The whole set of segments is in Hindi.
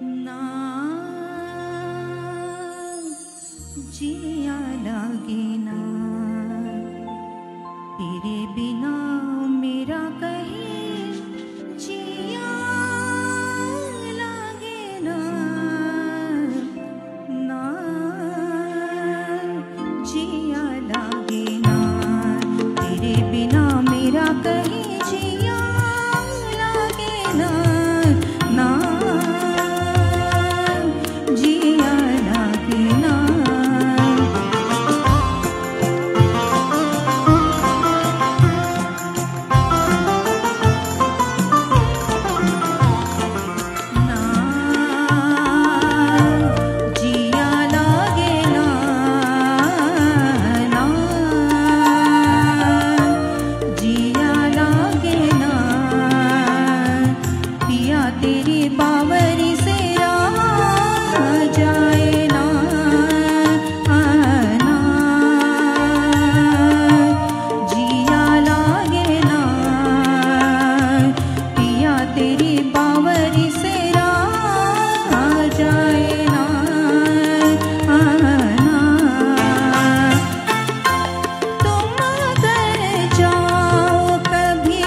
ना जिया लागे ना तेरे बिना मेरा कहीं जिया लागे ना ना जिया लागे ना तेरे बिना मेरा कहीं जिया लागे ना ना जिया लागे ना तेरी बावरी से रहा जाए ना ना जिया लागे ना पिया तेरी बावरी से रहा जाए ना ना तुम अगर जाओ कभी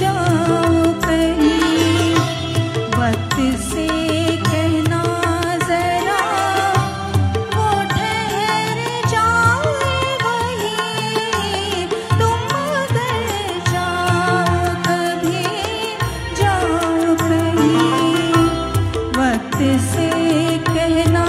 जाओ कहीं वक्त से कहना जरा वो ठहर जाए वहीं तुम अगर जाओ कभी जाओ कहीं वक्त से कहना